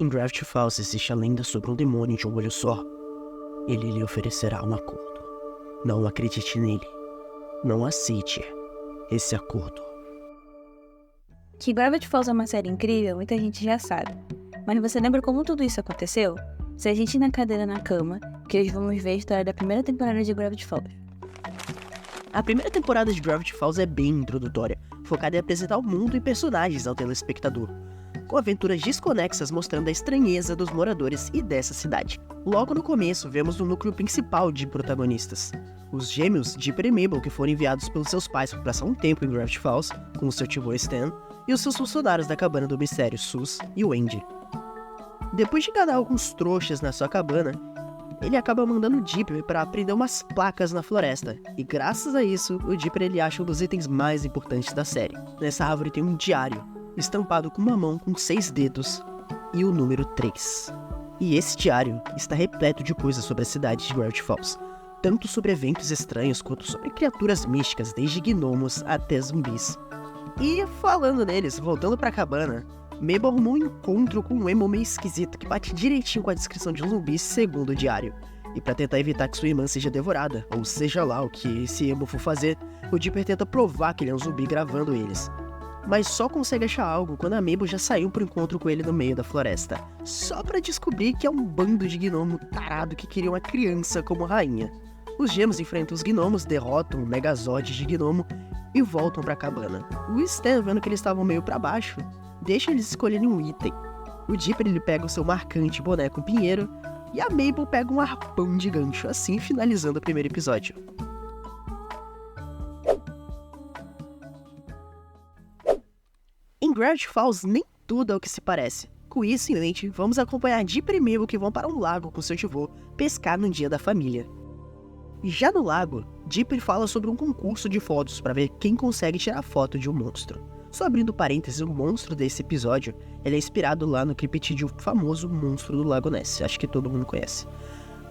Em Gravity Falls existe a lenda sobre um demônio de um olho só. Ele lhe oferecerá um acordo. Não acredite nele. Não aceite esse acordo. Que Gravity Falls é uma série incrível, muita gente já sabe. Mas você lembra como tudo isso aconteceu? Se a gente ir na cadeira na cama, que hoje vamos ver a história da primeira temporada de Gravity Falls. A primeira temporada de Gravity Falls é bem introdutória, focada em apresentar o mundo e personagens ao telespectador, com aventuras desconexas mostrando a estranheza dos moradores e dessa cidade. Logo no começo, vemos o núcleo principal de protagonistas, os gêmeos Dipper e Mabel, que foram enviados pelos seus pais para passar um tempo em Gravity Falls, com o seu tio Stan, e os seus funcionários da cabana do mistério, Sus e o Andy. Depois de enganar alguns trouxas na sua cabana, ele acaba mandando o Dipper para aprender umas placas na floresta, e graças a isso, o Dipper ele acha um dos itens mais importantes da série. Nessa árvore tem um diário, estampado com uma mão com 6 dedos e o número 3. E esse diário está repleto de coisas sobre a cidade de Gravity Falls, tanto sobre eventos estranhos quanto sobre criaturas místicas, desde gnomos até zumbis. E falando neles, voltando pra cabana, Mabel arrumou um encontro com um emo meio esquisito que bate direitinho com a descrição de um zumbi segundo o diário. E pra tentar evitar que sua irmã seja devorada, ou seja lá o que esse emo for fazer, o Dipper tenta provar que ele é um zumbi gravando eles. Mas só consegue achar algo quando a Mabel já saiu pro encontro com ele no meio da floresta, só pra descobrir que é um bando de gnomo tarado que queria uma criança como rainha. Os gêmeos enfrentam os gnomos, derrotam o Megazord de gnomo e voltam pra cabana. O Stan, vendo que eles estavam meio pra baixo, deixa eles escolherem um item. O Dipper ele pega o seu marcante boneco pinheiro e a Mabel pega um arpão de gancho, assim finalizando o primeiro episódio. Em Gravity Falls nem tudo é o que se parece. Com isso em mente, vamos acompanhar Dipper e Mabel que vão para um lago com seu tio pescar no dia da família. Já no lago, Dipper fala sobre um concurso de fotos para ver quem consegue tirar foto de um monstro. Só abrindo parênteses, o monstro desse episódio ele é inspirado lá no criptídeo famoso Monstro do Lago Ness, acho que todo mundo conhece.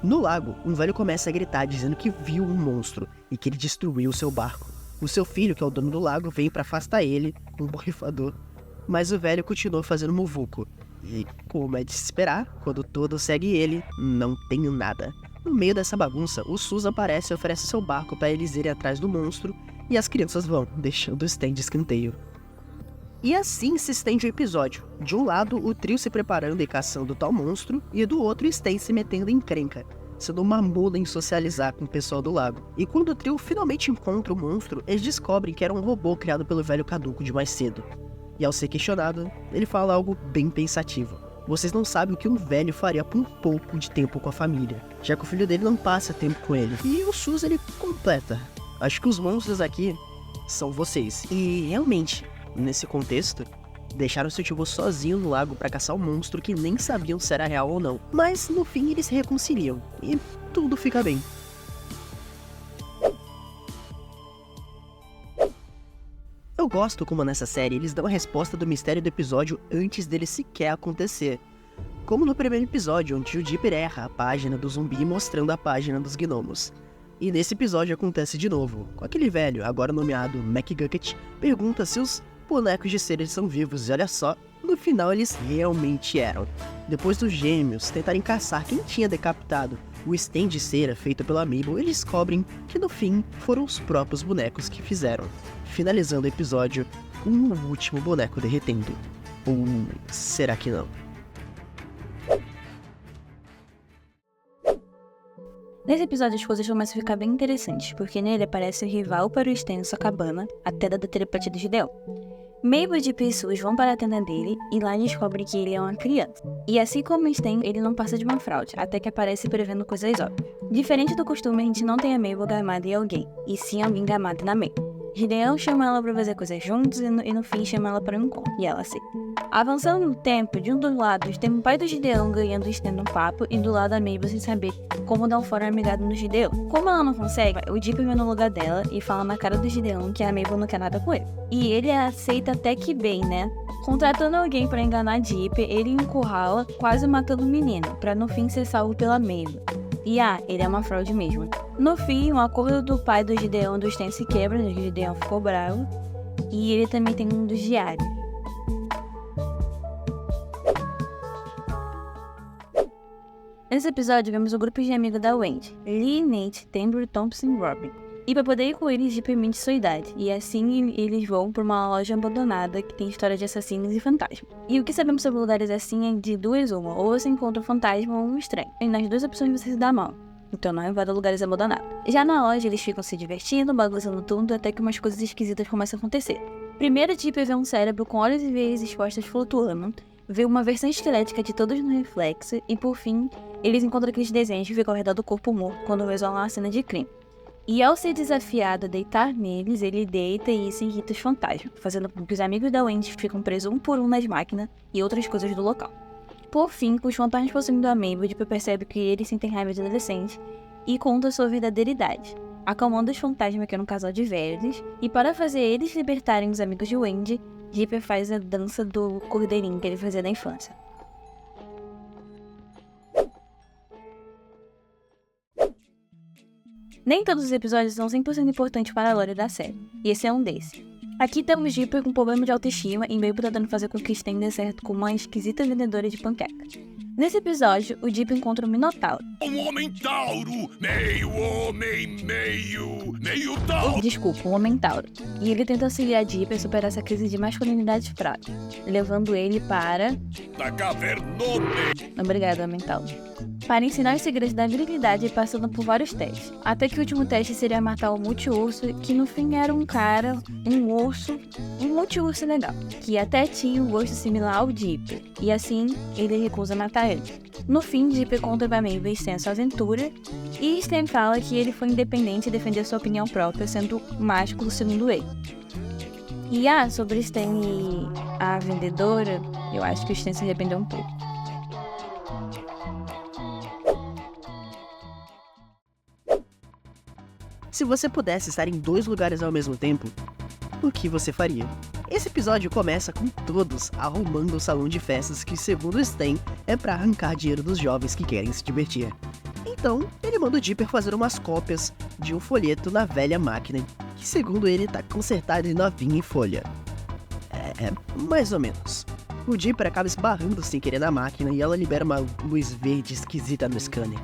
No lago, um velho começa a gritar dizendo que viu um monstro e que ele destruiu seu barco. O seu filho, que é o dono do lago, vem para afastar ele com um borrifador, mas o velho continua fazendo muvuco. E, como é de se esperar, quando todo segue ele, não tem nada. No meio dessa bagunça, o Sus aparece e oferece seu barco para eles irem atrás do monstro, e as crianças vão, deixando o Stan de escanteio. E assim se estende o episódio. De um lado, o trio se preparando e caçando o tal monstro, e do outro, Stan se metendo em encrenca, sendo uma mula em socializar com o pessoal do lago. E quando o trio finalmente encontra o monstro, eles descobrem que era um robô criado pelo velho caduco de mais cedo. E ao ser questionado, ele fala algo bem pensativo. Vocês não sabem o que um velho faria por um pouco de tempo com a família, já que o filho dele não passa tempo com ele. E o Sus ele completa. Acho que os monstros aqui são vocês. E realmente, nesse contexto, deixaram seu tio sozinho no lago para caçar um monstro que nem sabiam se era real ou não. Mas no fim eles se reconciliam e tudo fica bem. Eu gosto como nessa série eles dão a resposta do mistério do episódio antes dele sequer acontecer. Como no primeiro episódio, onde o Dipper erra a página do zumbi mostrando a página dos gnomos. E nesse episódio acontece de novo, com aquele velho, agora nomeado McGucket, pergunta se os bonecos de cera são vivos, e olha só, no final eles realmente eram. Depois dos gêmeos tentarem caçar quem tinha decapitado o Stan de cera feito pela Mabel, eles descobrem que no fim foram os próprios bonecos que fizeram, finalizando o episódio com o último boneco derretendo. Ou será que não? Nesse episódio as coisas começam a ficar bem interessantes, porque nele aparece o rival para o Stan em sua cabana, a tenda da telepatia do Gideon. Mabel e Sus vão para a tenda dele e lá descobrem que ele é uma criança. E assim como o Stan, ele não passa de uma fraude, até que aparece prevendo coisas óbvias. Diferente do costume, a gente não tem a Mabel gamada em alguém, e sim alguém gamado na Mabel. Gideon chama ela para fazer coisas juntos e no fim chama ela para um encontro, e ela aceita. Avançando no tempo, de um dos lados tem o pai do Gideon ganhando o Stan no papo e do lado a Mabel sem saber como dar um fora amigado no Gideon. Como ela não consegue, o Dipper vai no lugar dela e fala na cara do Gideon que a Mabel não quer nada com ele. E ele aceita até que bem, né? Contratando alguém para enganar Dipper, ele encurrala, quase matando o menino, para no fim ser salvo pela Mabel. E ele é uma fraude mesmo. No fim, o acordo do pai do Gideon e do Stan se quebra, o Gideon ficou bravo, e ele também tem um dos diários. Nesse episódio, vemos o grupo de amigos da Wendy, Lee, Nate, Denver, Thompson e Robin. E para poder ir com eles, Dipper mente sua idade, e assim eles vão para uma loja abandonada que tem história de assassinos e fantasmas. E o que sabemos sobre lugares assim é de duas uma, ou você encontra um fantasma ou um estranho. E nas duas opções você se dá mal. Então não invada lugares abandonados. Já na loja, eles ficam se divertindo, bagunçando tudo, até que umas coisas esquisitas começam a acontecer. Primeiro, Dipper vê um cérebro com olhos e veias expostas flutuando, vê uma versão esquelética de todos no reflexo, e por fim, eles encontram aqueles desenhos que ficam ao redor do corpo morto quando resolvem uma cena de crime. E ao ser desafiado a deitar neles, ele deita e isso irrita os fantasmas, fazendo com que os amigos da Wendy ficam presos um por um nas máquinas e outras coisas do local. Por fim, com os fantasmas possuindo a Mabel, Dipper percebe que eles sentem raiva de adolescentes e conta sua verdadeira idade, acalmando os fantasmas que eram um casal de velhos, e para fazer eles libertarem os amigos de Wendy, Dipper faz a dança do cordeirinho que ele fazia na infância. Nem todos os episódios são 100% importantes para a lore da série, e esse é um desses. Aqui temos Dipper com problema de autoestima e meio tentando fazer com que Stan dê certo com uma esquisita vendedora de panqueca. Nesse episódio, o Dipper encontra um Minotauro. Um homem-tauro, meio homem, meio tauro. Desculpa, um Homem-Tauro. E ele tenta auxiliar Dipper a superar essa crise de masculinidade fraca, levando ele para... Da cavernome. Obrigado, Homem-Tauro. Para ensinar os segredos da virilidade passando por vários testes. Até que o último teste seria matar o multi-urso, que no fim era um cara, um multi-urso legal, que até tinha um gosto similar ao Dipper, e assim ele recusa matar ele. No fim, Dipper conta pra Mabel Stan sua aventura, e Stan fala que ele foi independente e defendeu sua opinião própria, sendo másculo segundo ele. E sobre Stan e a vendedora, eu acho que o Stan se arrependeu um pouco. Se você pudesse estar em 2 lugares ao mesmo tempo, o que você faria? Esse episódio começa com todos arrumando o salão de festas que, segundo Stan, é pra arrancar dinheiro dos jovens que querem se divertir. Então, ele manda o Dipper fazer umas cópias de um folheto na velha máquina, que segundo ele tá consertada e novinha em folha. Mais ou menos. O Dipper acaba esbarrando sem querer na máquina e ela libera uma luz verde esquisita no scanner.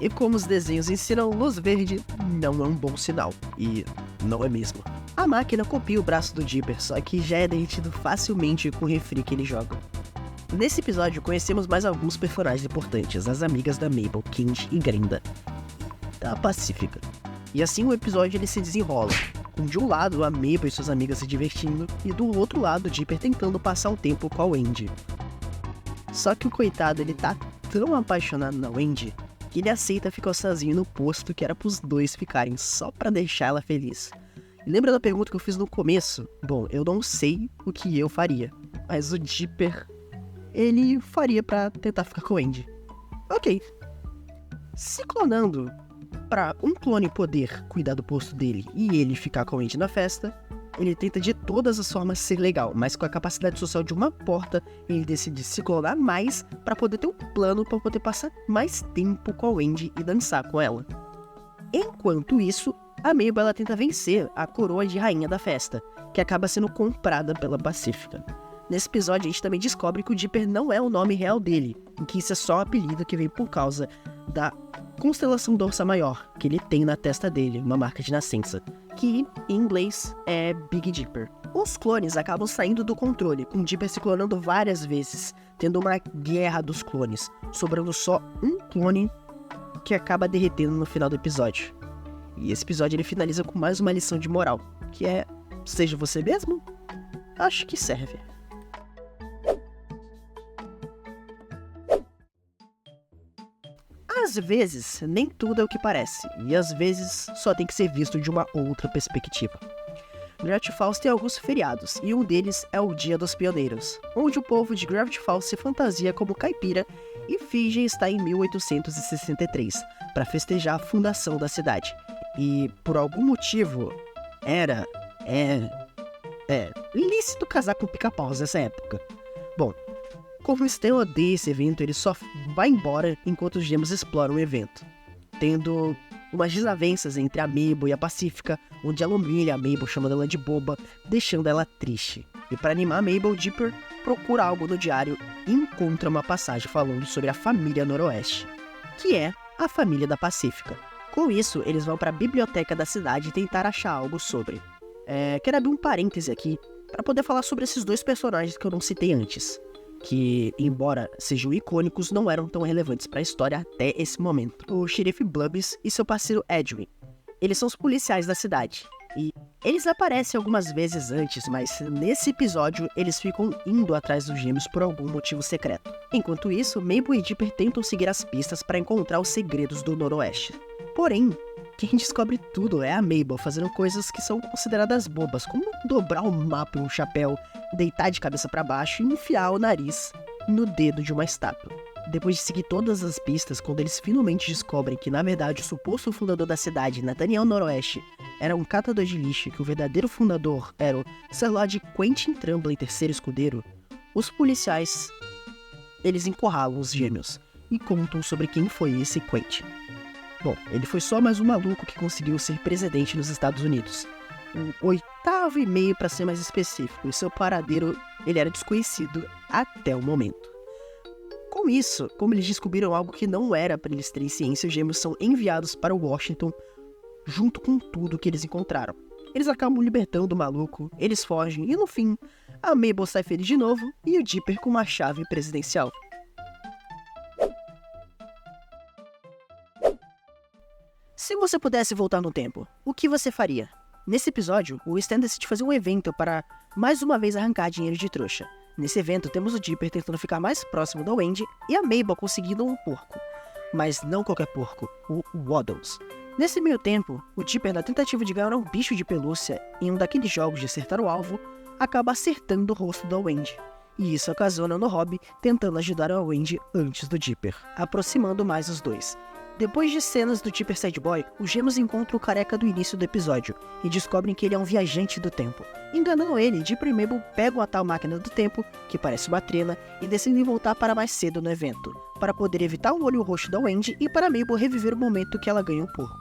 E como os desenhos ensinam, luz verde não é um bom sinal, e não é mesmo. A máquina copia o braço do Dipper, só que já é derretido facilmente com o refri que ele joga. Nesse episódio conhecemos mais alguns personagens importantes, as amigas da Mabel, Kindy e Grenda, da Pacífica. E assim o episódio ele se desenrola, com de um lado a Mabel e suas amigas se divertindo, e do outro lado o Dipper tentando passar o tempo com a Wendy. Só que o coitado ele tá tão apaixonado na Wendy, que ele aceita ficar sozinho no posto que era pros dois ficarem, só pra deixar ela feliz. E lembra da pergunta que eu fiz no começo? Bom, eu não sei o que eu faria, mas o Dipper, ele faria pra tentar ficar com o Andy. Ok. Se clonando pra um clone poder cuidar do posto dele e ele ficar com o Andy na festa, ele tenta de todas as formas ser legal, mas com a capacidade social de uma porta, ele decide se clonar mais pra poder ter um plano pra poder passar mais tempo com a Wendy e dançar com ela. Enquanto isso, a Mabel ela tenta vencer a coroa de rainha da festa, que acaba sendo comprada pela Pacífica. Nesse episódio a gente também descobre que o Dipper não é o nome real dele, e que isso é só um apelido que vem por causa da constelação da Ursa Maior, que ele tem na testa dele, uma marca de nascença, que em inglês é Big Dipper. Os clones acabam saindo do controle, com o Dipper se clonando várias vezes, tendo uma guerra dos clones, sobrando só um clone que acaba derretendo no final do episódio. E esse episódio ele finaliza com mais uma lição de moral, que é: seja você mesmo? Acho que serve. Às vezes, nem tudo é o que parece, e às vezes só tem que ser visto de uma outra perspectiva. Gravity Falls tem alguns feriados, e um deles é o Dia dos Pioneiros, onde o povo de Gravity Falls se fantasia como caipira e finge estar em 1863, para festejar a fundação da cidade. E, por algum motivo, é ilícito casar com pica-paus nessa época. Bom, como o Stan odeia esse evento, ele só vai embora enquanto os gêmeos exploram o evento, tendo umas desavenças entre a Mabel e a Pacífica, onde ela humilha a Mabel chamando ela de boba, deixando ela triste. E para animar Mabel, Dipper procura algo no diário e encontra uma passagem falando sobre a família Noroeste, que é a família da Pacífica. Com isso, eles vão para a biblioteca da cidade tentar achar algo sobre. Quero abrir um parêntese aqui para poder falar sobre esses dois personagens que eu não citei antes, que, embora sejam icônicos, não eram tão relevantes para a história até esse momento. O xerife Blubbs e seu parceiro Edwin. Eles são os policiais da cidade. E eles aparecem algumas vezes antes, mas nesse episódio eles ficam indo atrás dos gêmeos por algum motivo secreto. Enquanto isso, Mabel e Dipper tentam seguir as pistas para encontrar os segredos do Noroeste. Porém, quem descobre tudo é a Mabel, fazendo coisas que são consideradas bobas, como dobrar o mapa em um chapéu, deitar de cabeça para baixo e enfiar o nariz no dedo de uma estátua. Depois de seguir todas as pistas, quando eles finalmente descobrem que, na verdade, o suposto fundador da cidade, Nathaniel Noroeste, era um catador de lixo e que o verdadeiro fundador era o Sir Lord Quentin Trumbley, terceiro escudeiro, os policiais, eles encurralam os gêmeos e contam sobre quem foi esse Quentin. Bom, ele foi só mais um maluco que conseguiu ser presidente nos Estados Unidos. O 8º e meio para ser mais específico, e seu paradeiro ele era desconhecido até o momento. Com isso, como eles descobriram algo que não era para eles terem ciência, os gêmeos são enviados para Washington junto com tudo que eles encontraram. Eles acabam libertando o maluco, eles fogem e no fim, a Mabel sai feliz de novo e o Dipper com uma chave presidencial. Se você pudesse voltar no tempo, o que você faria? Nesse episódio, o Stan decide fazer um evento para, mais uma vez, arrancar dinheiro de trouxa. Nesse evento, temos o Dipper tentando ficar mais próximo da Wendy e a Mabel conseguindo um porco. Mas não qualquer porco, o Waddles. Nesse meio tempo, o Dipper, na tentativa de ganhar um bicho de pelúcia em um daqueles jogos de acertar o alvo, acaba acertando o rosto da Wendy. E isso ocasiona no Rob tentando ajudar a Wendy antes do Dipper, aproximando mais os dois. Depois de cenas do Dipper Sad Boy, os gêmeos encontram o careca do início do episódio e descobrem que ele é um viajante do tempo. Enganando ele, Dipper e Mabel pegam a tal máquina do tempo, que parece uma trena, e decidem voltar para mais cedo no evento, para poder evitar o olho roxo da Wendy e para Mabel reviver o momento que ela ganha o porco.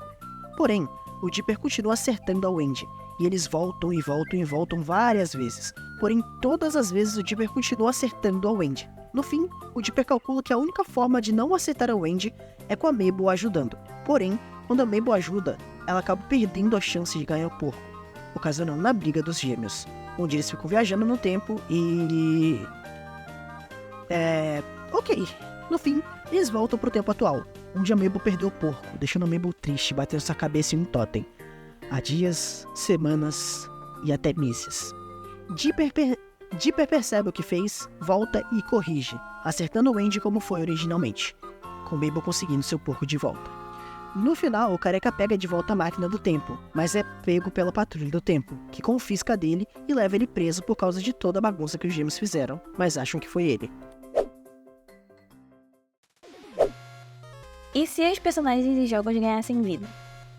Porém, o Dipper continua acertando a Wendy, e eles voltam e voltam e voltam várias vezes. Porém, todas as vezes o Dipper continua acertando a Wendy. No fim, o Dipper calcula que a única forma de não acertar a Wendy é com a Mabel ajudando. Porém, quando a Mabel ajuda, ela acaba perdendo a chance de ganhar o porco, ocasionando na briga dos gêmeos, onde eles ficam viajando no tempo e... Ok. No fim, eles voltam pro tempo atual, onde a Mabel perdeu o porco, deixando a Mabel triste, batendo sua cabeça em um totem. Há dias, semanas e até meses. Dipper percebe o que fez, volta e corrige, acertando o Wendy como foi originalmente, com Mabel conseguindo seu porco de volta. No final, o careca pega de volta a máquina do tempo, mas é pego pela patrulha do tempo, que confisca dele e leva ele preso por causa de toda a bagunça que os gêmeos fizeram, mas acham que foi ele. E se os personagens de jogos ganhassem vida?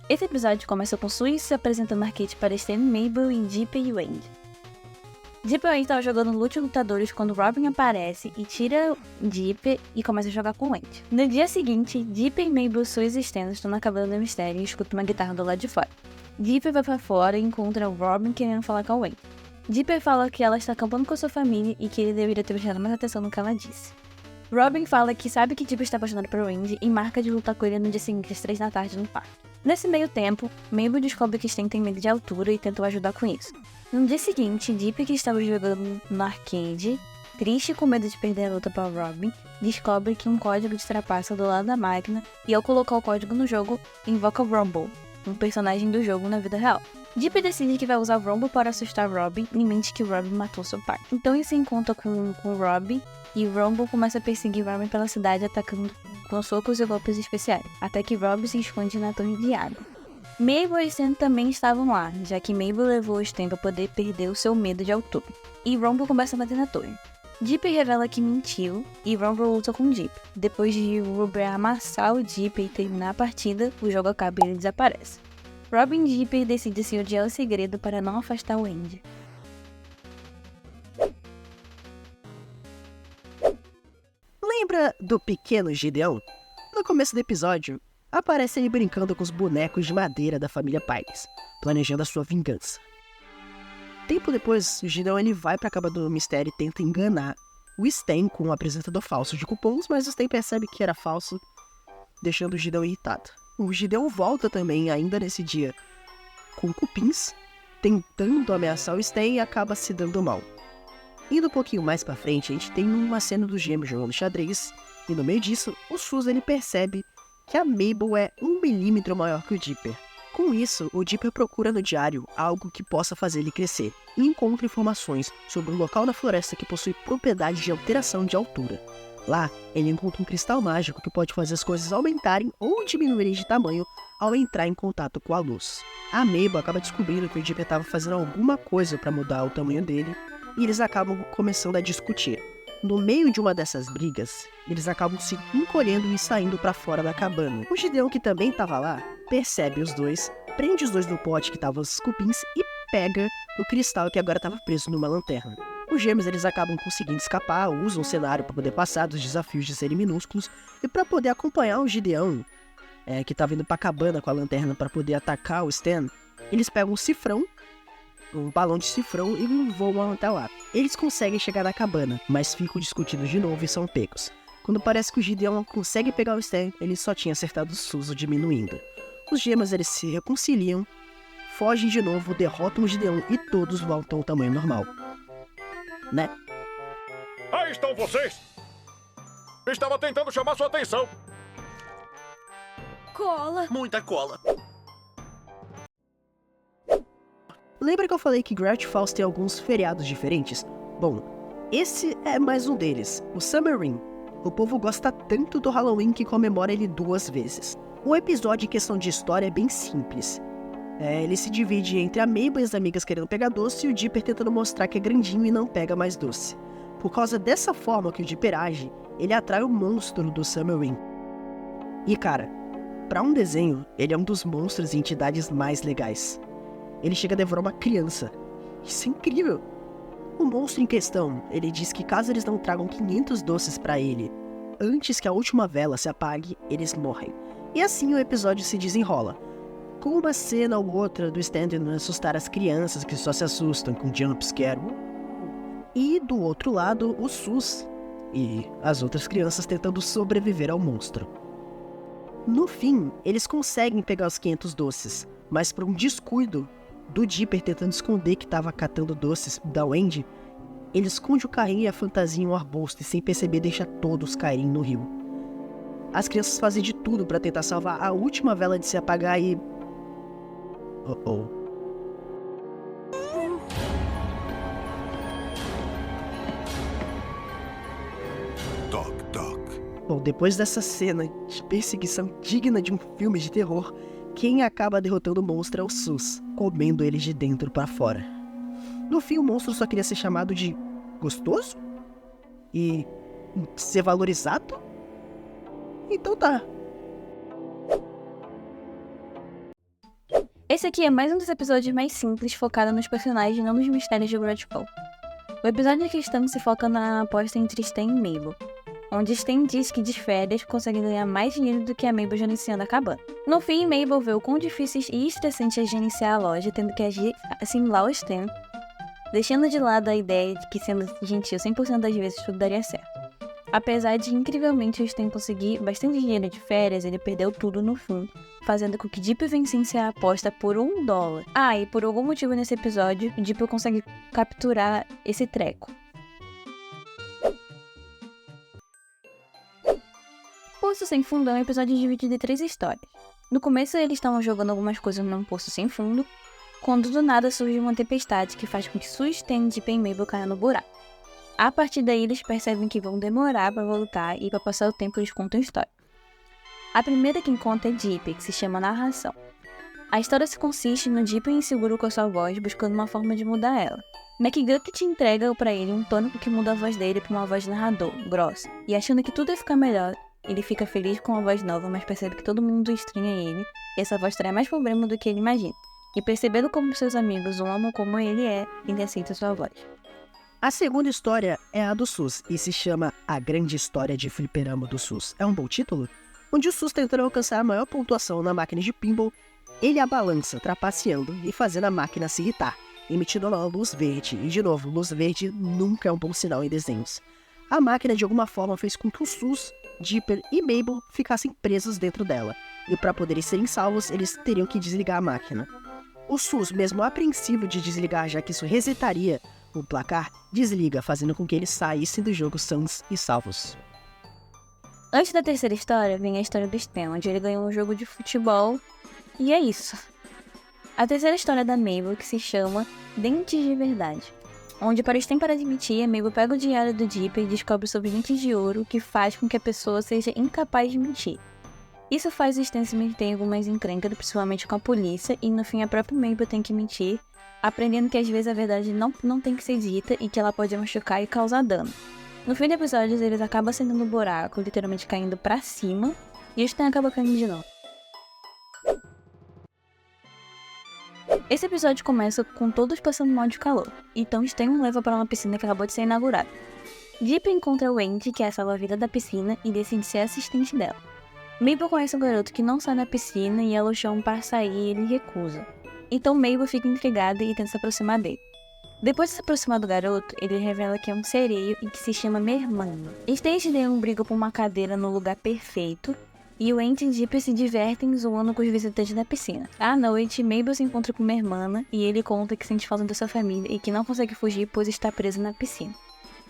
Esse episódio começa com Sue se apresentando arcade para Stan, Mabel e Dipper e Wendy. Dipper ainda estava jogando Lute Lutadores quando Robin aparece e tira Dipper e começa a jogar com Wendy. No dia seguinte, Dipper, Mabel, Sue e Stan estão na cabana do mistério e escutam uma guitarra do lado de fora. Dipper vai pra fora e encontra o Robin querendo falar com a Wendy. Dipper fala que ela está acampando com sua família e que ele deveria ter prestado mais atenção no que ela disse. Robin fala que sabe que Dipper está apaixonado por Wendy e marca de lutar com ele no dia seguinte às 3 da tarde no parque. Nesse meio tempo, Mabel descobre que Stan tem medo de altura e tentou ajudar com isso. No dia seguinte, Dipper, que estava jogando no arcade, triste e com medo de perder a luta para Robin, descobre que um código de trapaça do lado da máquina e ao colocar o código no jogo, invoca o Rumble, um personagem do jogo na vida real. Dipper decide que vai usar o Rumble para assustar Robin e mente que Robin matou seu pai. Então ele se encontra com Robin e Rumble começa a perseguir Robin pela cidade atacando com socos e golpes especiais, até que Robin se esconde na torre de água. Mabel e Stan também estavam lá, já que Mabel levou o Stan para poder perder o seu medo de altura. E Rumble começa a bater na torre. Dipper revela que mentiu e Rumble luta com Dipper. Depois de Rumble amassar o Dipper e terminar a partida, o jogo acaba e ele desaparece. Robin e Dipper decidem se odiar o segredo para não afastar o Wendy. Lembra do pequeno Gideon? No começo do episódio, aparece ele brincando com os bonecos de madeira da família Pines, planejando a sua vingança. Tempo depois, o Gideon ele vai pra cabana do mistério e tenta enganar o Stan com um apresentador falso de cupons, mas o Stan percebe que era falso, deixando o Gideon irritado. O Gideon volta também, ainda nesse dia, com cupins, tentando ameaçar o Stan e acaba se dando mal. Indo um pouquinho mais pra frente, a gente tem uma cena dos gêmeos jogando xadrez, e no meio disso, o Sus ele percebe que a Mabel é 1 milímetro maior que o Dipper. Com isso, o Dipper procura no diário algo que possa fazer ele crescer, e encontra informações sobre um local na floresta que possui propriedades de alteração de altura. Lá, ele encontra um cristal mágico que pode fazer as coisas aumentarem ou diminuírem de tamanho ao entrar em contato com a luz. A Mabel acaba descobrindo que o Dipper estava fazendo alguma coisa para mudar o tamanho dele, e eles acabam começando a discutir. No meio de uma dessas brigas, eles acabam se encolhendo e saindo para fora da cabana. O Gideon, que também estava lá, percebe os dois, prende os dois no pote que estavam os cupins e pega o cristal que agora estava preso numa lanterna. Os gêmeos eles acabam conseguindo escapar, usam o cenário para poder passar dos desafios de serem minúsculos e para poder acompanhar o Gideon, que estava indo para a cabana com a lanterna para poder atacar o Stan. Eles pegam um cifrão, um balão de cifrão e voam até lá. Eles conseguem chegar na cabana, mas ficam discutindo de novo e são pegos. Quando parece que o Gideon consegue pegar o Stan, ele só tinha acertado o Suso diminuindo. Os gêmeos eles se reconciliam, fogem de novo, derrotam o Gideon e todos voltam ao tamanho normal. Né? Aí estão vocês! Estava tentando chamar sua atenção. Cola! Muita cola! Lembra que eu falei que Gravity Falls tem alguns feriados diferentes? Bom, esse é mais um deles, o Summerwing. O povo gosta tanto do Halloween que comemora ele 2 vezes. O episódio em questão de história é bem simples. Ele se divide entre a Mabel e as amigas querendo pegar doce e o Dipper tentando mostrar que é grandinho e não pega mais doce. Por causa dessa forma que o Dipper age, ele atrai o monstro do Summerwing. E cara, pra um desenho, ele é um dos monstros e entidades mais legais. Ele chega a devorar uma criança. Isso é incrível! O monstro em questão, ele diz que caso eles não tragam 500 doces pra ele, antes que a última vela se apague, eles morrem. E assim o episódio se desenrola, com uma cena ou outra do Stan tentando assustar as crianças que só se assustam com jumpscare. E do outro lado, o Sus e as outras crianças tentando sobreviver ao monstro. No fim, eles conseguem pegar os 500 doces, mas por um descuido do Dipper tentando esconder que estava catando doces da Wendy, ele esconde o carrinho e a fantasia em um arbusto e sem perceber deixa todos caírem no rio. As crianças fazem de tudo para tentar salvar a última vela de se apagar e... Toc, toc. Bom, depois dessa cena de perseguição digna de um filme de terror, quem acaba derrotando o monstro é o Sus, comendo ele de dentro para fora. No fim, o monstro só queria ser chamado de gostoso? E ser valorizado? Então tá. Esse aqui é mais um dos episódios mais simples, focado nos personagens e não nos mistérios de Gravity Falls. O episódio em questão se foca na aposta entre Stan e Mabel, onde Stan diz que de férias consegue ganhar mais dinheiro do que a Mabel gerenciando a cabana. No fim, Mabel vê o quão difíceis e estressante é gerenciar a loja, tendo que agir assimilar o Stan, deixando de lado a ideia de que sendo gentil 100% das vezes tudo daria certo. Apesar de, incrivelmente, o Stan conseguir bastante dinheiro de férias, ele perdeu tudo no fim, fazendo com que Dipper vencesse a aposta por $1. E por algum motivo nesse episódio, Dipper consegue capturar esse treco. Poço Sem Fundo é um episódio dividido em 3 histórias. No começo, eles estavam jogando algumas coisas num poço sem fundo, quando do nada surge uma tempestade que faz com que Sus, Stan, Dipper e Mabel caiam no buraco. A partir daí, eles percebem que vão demorar para voltar e para passar o tempo eles contam a história. A primeira que conta é Dipper, que se chama Narração. A história se consiste no Dipper inseguro com a sua voz, buscando uma forma de mudar ela. McGucket entrega para ele um tônico que muda a voz dele para uma voz narrador, grossa, e achando que tudo ia ficar melhor, ele fica feliz com a voz nova, mas percebe que todo mundo estranha ele, e essa voz traz mais problema do que ele imagina. E percebendo como seus amigos o amam como ele é, ele aceita sua voz. A segunda história é a do Sus e se chama A Grande História de Fliperama do Sus. É um bom título? Onde o Sus tentando alcançar a maior pontuação na máquina de pinball, ele a balança, trapaceando e fazendo a máquina se irritar. emitindo uma luz verde. E de novo, luz verde nunca é um bom sinal em desenhos. A máquina de alguma forma fez com que o Sus, Dipper e Mabel ficassem presos dentro dela. E para poderem serem salvos, eles teriam que desligar a máquina. O Sus, mesmo apreensivo de desligar já que isso resetaria o placar, desliga, fazendo com que eles saíssem do jogo sãos e salvos. Antes da terceira história, vem a história do Stan, onde ele ganhou um jogo de futebol, e é isso. A terceira história é da Mabel, que se chama Dentes de Verdade, onde para o Stan parar de mentir, a Mabel pega o diário do Dipper e descobre sobre dentes de ouro, o que faz com que a pessoa seja incapaz de mentir. Isso faz o Stan se meter em algumas encrencas, principalmente com a polícia, e no fim a própria Mabel tem que mentir, aprendendo que às vezes a verdade não tem que ser dita e que ela pode machucar e causar dano. No fim do episódio, eles acabam saindo no buraco, literalmente caindo pra cima, e o Stan acaba caindo de novo. Esse episódio começa com todos passando mal de calor, então Stan o leva para uma piscina que acabou de ser inaugurada. Dipper encontra o Andy, que é a salva-vida da piscina, e decide ser assistente dela. Mabel conhece um garoto que não sai da piscina e ela o chama para sair e ele recusa. Então Mabel fica intrigada e tenta se aproximar dele. Depois de se aproximar do garoto, ele revela que é um sereio e que se chama Mermano. Stan e Gideon brigam por uma cadeira no lugar perfeito, e o Andy e Dipper se divertem zoando com os visitantes da piscina. À noite, Mabel se encontra com Mermana e ele conta que sente falta da sua família e que não consegue fugir pois está preso na piscina.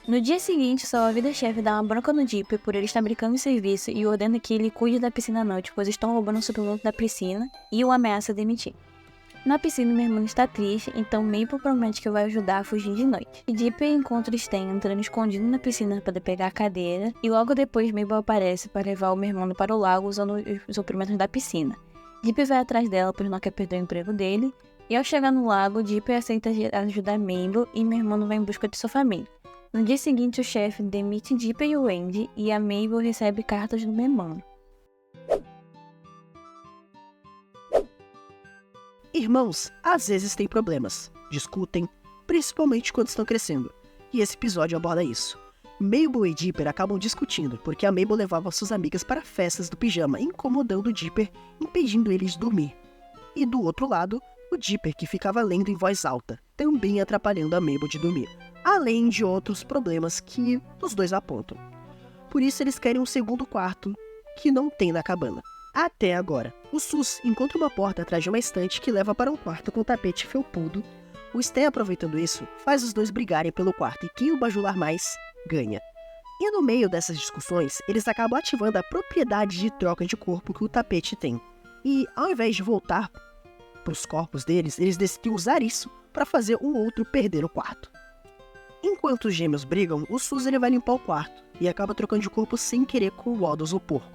No dia seguinte, o salva-vida-chefe dá uma bronca no Dipper por ele estar brincando em serviço e ordena que ele cuide da piscina à noite, pois estão roubando o suplemento da piscina e o ameaça demitir. Na piscina, meu irmão está triste, então Mabel promete que vai ajudar a fugir de noite. E Dipper encontra Stan entrando escondido na piscina para pegar a cadeira, e logo depois Mabel aparece para levar o meu irmão para o lago usando os suprimentos da piscina. Dipper vai atrás dela, pois não quer perder o emprego dele, e ao chegar no lago, Dipper aceita ajudar Mabel e meu irmão vai em busca de sua família. No dia seguinte, o chefe demite Dipper e o Andy, e a Mabel recebe cartas do meu irmão. Irmãos, às vezes têm problemas, discutem, principalmente quando estão crescendo, e esse episódio aborda isso. Mabel e Dipper acabam discutindo, porque a Mabel levava suas amigas para festas do pijama, incomodando o Dipper, impedindo eles de dormir. E do outro lado, o Dipper que ficava lendo em voz alta, também atrapalhando a Mabel de dormir, além de outros problemas que os dois apontam. Por isso eles querem um segundo quarto, que não tem na cabana. Até agora, o Sus encontra uma porta atrás de uma estante que leva para um quarto com tapete felpudo. O Stan, aproveitando isso, faz os dois brigarem pelo quarto e quem o bajular mais, ganha. E no meio dessas discussões, eles acabam ativando a propriedade de troca de corpo que o tapete tem. E ao invés de voltar para os corpos deles, eles decidem usar isso para fazer o outro perder o quarto. Enquanto os gêmeos brigam, o Sus ele vai limpar o quarto e acaba trocando de corpo sem querer com o Waddles, o porco.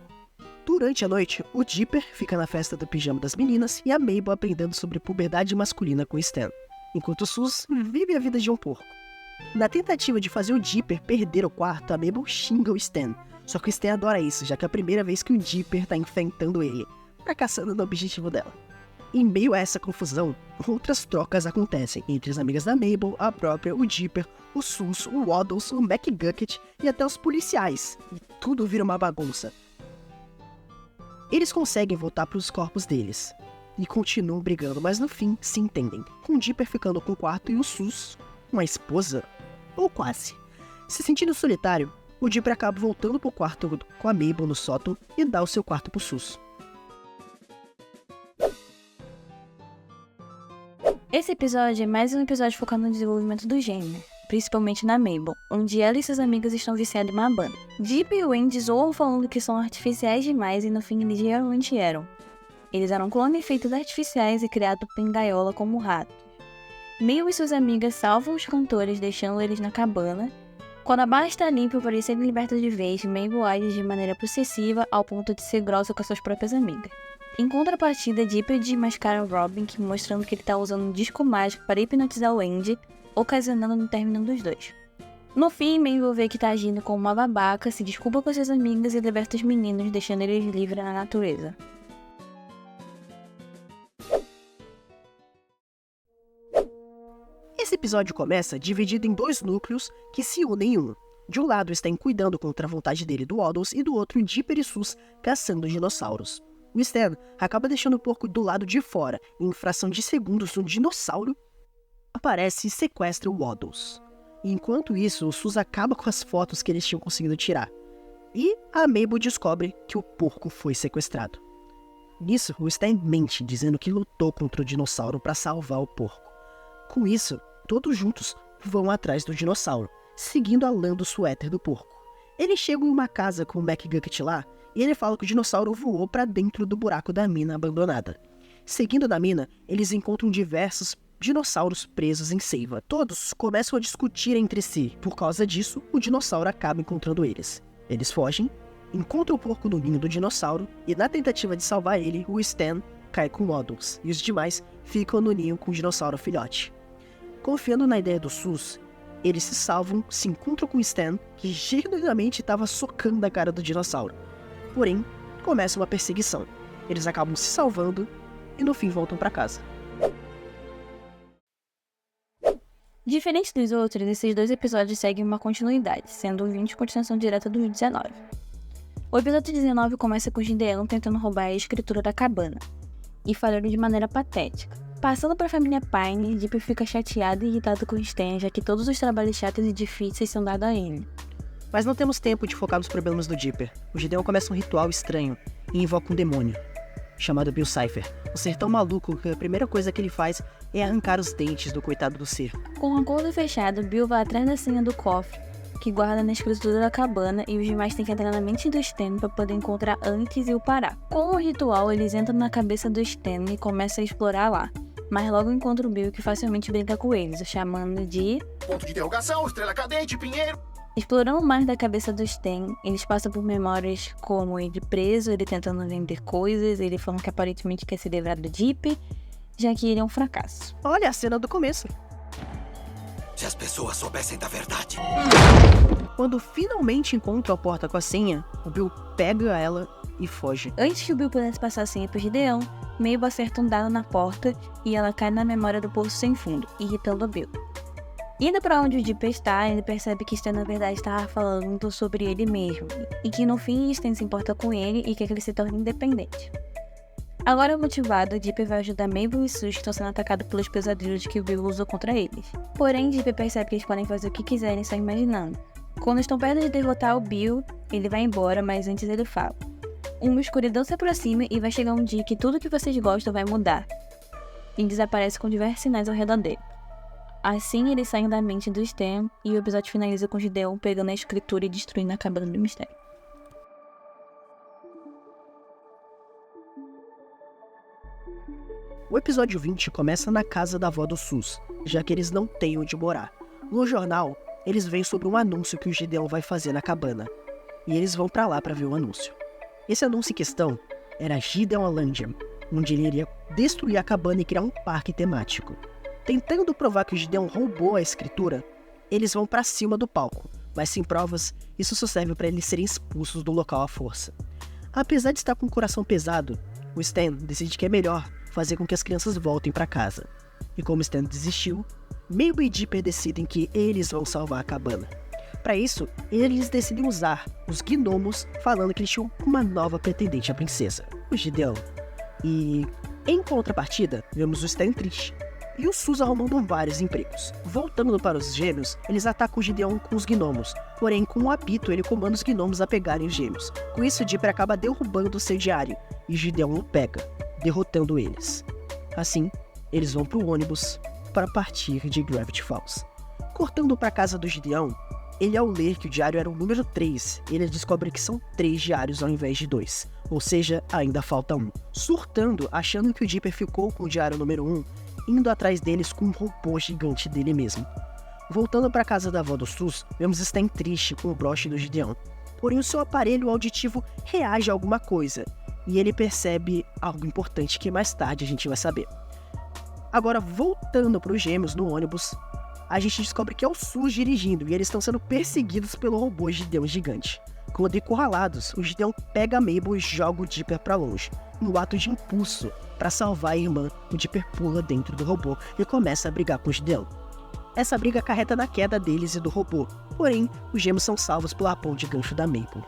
Durante a noite, o Dipper fica na festa do pijama das meninas e a Mabel aprendendo sobre puberdade masculina com Stan, enquanto o Sus vive a vida de um porco. Na tentativa de fazer o Dipper perder o quarto, a Mabel xinga o Stan, só que o Stan adora isso, já que é a primeira vez que o Dipper tá enfrentando ele, fracassando no objetivo dela. Em meio a essa confusão, outras trocas acontecem entre as amigas da Mabel, a própria, o Dipper, o Sus, o Waddles, o McGucket e até os policiais, e tudo vira uma bagunça. Eles conseguem voltar para os corpos deles, e continuam brigando, mas no fim se entendem, com o Dipper ficando com o quarto e o Sus com a esposa, ou quase. Se sentindo solitário, o Dipper acaba voltando pro quarto com a Mabel no sótão e dá o seu quarto pro Sus. Esse episódio é mais um episódio focado no desenvolvimento do gênero, principalmente na Mabel, onde ela e suas amigas estão viciadas em uma banda. Dipper e o Andy zoam falando que são artificiais demais e no fim eles realmente eram. Eles eram clones feitos artificiais e criados em gaiola como ratos. Mabel e suas amigas salvam os cantores deixando eles na cabana. Quando a barra está limpa para eles serem libertos de vez, Mabel age de maneira possessiva ao ponto de ser grossa com as suas próprias amigas. Em contrapartida, Dipper desmascara Robin, mostrando que ele está usando um disco mágico para hipnotizar o Andy, ocasionando no término dos dois. No fim, Mabel vê que está agindo como uma babaca, se desculpa com suas amigas e liberta os meninos, deixando eles livres na natureza. Esse episódio começa dividido em dois núcleos que se unem em um. De um lado está cuidando contra a vontade dele do Waddles e do outro Dipper e Sus caçando dinossauros. O Stan acaba deixando o porco do lado de fora, e em fração de segundos um dinossauro aparece e sequestra o Waddles. E enquanto isso, o Sus acaba com as fotos que eles tinham conseguido tirar. E a Mabel descobre que o porco foi sequestrado. Nisso, o Stan mente, dizendo que lutou contra o dinossauro para salvar o porco. Com isso, todos juntos vão atrás do dinossauro, seguindo a lã do suéter do porco. Eles chegam em uma casa com o McGucket lá, e ele fala que o dinossauro voou para dentro do buraco da mina abandonada. Seguindo na mina, eles encontram diversos dinossauros presos em seiva. Todos começam a discutir entre si. Por causa disso, o dinossauro acaba encontrando eles. Eles fogem, encontram o porco no ninho do dinossauro, e na tentativa de salvar ele, o Stan cai com Waddles, e os demais ficam no ninho com o dinossauro filhote. Confiando na ideia do Sus, eles se salvam, se encontram com o Stan, que genuinamente estava socando a cara do dinossauro. Porém, começa uma perseguição. Eles acabam se salvando e no fim voltam para casa. Diferente dos outros, esses 2 episódios seguem uma continuidade, sendo o 20 continuação direta do 19. O episódio 19 começa com o Gideon tentando roubar a escritura da cabana, e falhando de maneira patética. Passando para a família Pine, Dipper fica chateado e irritado com o Stan, já que todos os trabalhos chatos e difíceis são dados a ele. Mas não temos tempo de focar nos problemas do Dipper. O Gideon começa um ritual estranho e invoca um demônio, chamado Bill Cipher. Um ser tão maluco que a primeira coisa que ele faz é arrancar os dentes do coitado do ser. Com o acordo fechado, Bill vai atrás da senha do cofre, que guarda na escritura da cabana, e os demais têm que entrar na mente do Stan para poder encontrar antes e o parar. Com o ritual, eles entram na cabeça do Stan e começam a explorar lá. Mas logo encontram o Bill, que facilmente brinca com eles, o chamando de... Ponto de interrogação, estrela cadente, pinheiro. Explorando mais da cabeça do Stan, eles passam por memórias como ele preso, ele tentando vender coisas, ele falando que aparentemente quer se livrar do Dipper, já que ele é um fracasso. Olha a cena do começo. Se as pessoas soubessem da verdade. Quando finalmente encontra a porta com a senha, o Bill pega ela e foge. Antes que o Bill pudesse passar a senha pro Gideon, Mabel acerta um dado na porta e ela cai na memória do poço sem fundo, irritando o Bill. Indo pra onde o Dipper está, ele percebe que Stan na verdade estava falando sobre ele mesmo, e que no fim Stan se importa com ele e quer que ele se torne independente. Agora motivado, Dipper vai ajudar Mabel e Sus, que estão sendo atacados pelos pesadelos que o Bill usou contra eles. Porém, Dipper percebe que eles podem fazer o que quiserem só imaginando. Quando estão perto de derrotar o Bill, ele vai embora, mas antes ele fala: uma escuridão se aproxima e vai chegar um dia que tudo que vocês gostam vai mudar. E desaparece com diversos sinais ao redor dele. Assim, eles saem da mente do Stan e o episódio finaliza com Gideon pegando a escritura e destruindo a cabana do mistério. O episódio 20 começa na casa da avó do Sus, já que eles não têm onde morar. No jornal, eles veem sobre um anúncio que o Gideon vai fazer na cabana, e eles vão pra lá pra ver o anúncio. Esse anúncio em questão era Gideonlandia, onde ele iria destruir a cabana e criar um parque temático. Tentando provar que o Gideon roubou a escritura, eles vão pra cima do palco, mas sem provas, isso só serve para eles serem expulsos do local à força. Apesar de estar com o coração pesado, o Stan decide que é melhor fazer com que as crianças voltem para casa. E como Stan desistiu, Mabel e Dipper decidem que eles vão salvar a cabana. Para isso, eles decidem usar os gnomos, falando que eles tinham uma nova pretendente à princesa, o Gideon. E, em contrapartida, vemos o Stan triste e o Sus arrumando vários empregos. Voltando para os gêmeos, eles atacam o Gideon com os gnomos, porém com o apito ele comanda os gnomos a pegarem os gêmeos. Com isso, Dipper acaba derrubando o seu diário e Gideon o pega, derrotando eles. Assim, eles vão para o ônibus para partir de Gravity Falls. Cortando para a casa do Gideon, ele ao ler que o diário era o número 3, ele descobre que são 3 diários ao invés de 2, ou seja, ainda falta 1. Surtando, achando que o Dipper ficou com o diário número 1, indo atrás deles com um robô gigante dele mesmo. Voltando para a casa da avó do Sus, vemos Stan triste com o broche do Gideon. Porém, o seu aparelho auditivo reage a alguma coisa, e ele percebe algo importante que mais tarde a gente vai saber. Agora, voltando para os gêmeos no ônibus, a gente descobre que é o Sus dirigindo e eles estão sendo perseguidos pelo robô Gideon gigante. Quando encurralados, o Gideon pega a Mabel e joga o Dipper para longe. No ato de impulso, para salvar a irmã, o Dipper pula dentro do robô e começa a brigar com o Gideon. Essa briga acarreta na queda deles e do robô, porém, os gêmeos são salvos pelo arpão de gancho da Mabel.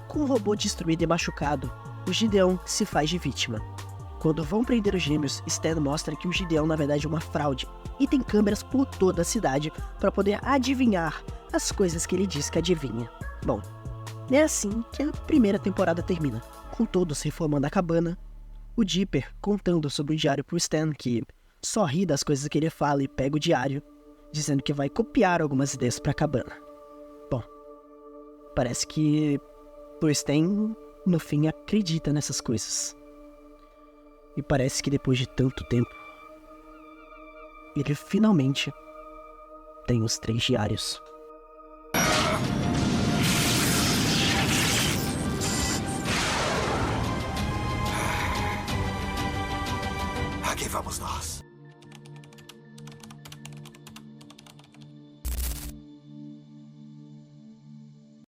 Com o robô destruído e machucado, o Gideon se faz de vítima. Quando vão prender os gêmeos, Stan mostra que o Gideon na verdade é uma fraude, e tem câmeras por toda a cidade para poder adivinhar as coisas que ele diz que adivinha. Bom, é assim que a primeira temporada termina, com todos reformando a cabana, o Dipper contando sobre o diário pro Stan, que só ri das coisas que ele fala e pega o diário, dizendo que vai copiar algumas ideias pra cabana. Bom, parece que o Stan, no fim, acredita nessas coisas. E parece que depois de tanto tempo, ele finalmente tem os 3 diários. Aqui vamos nós.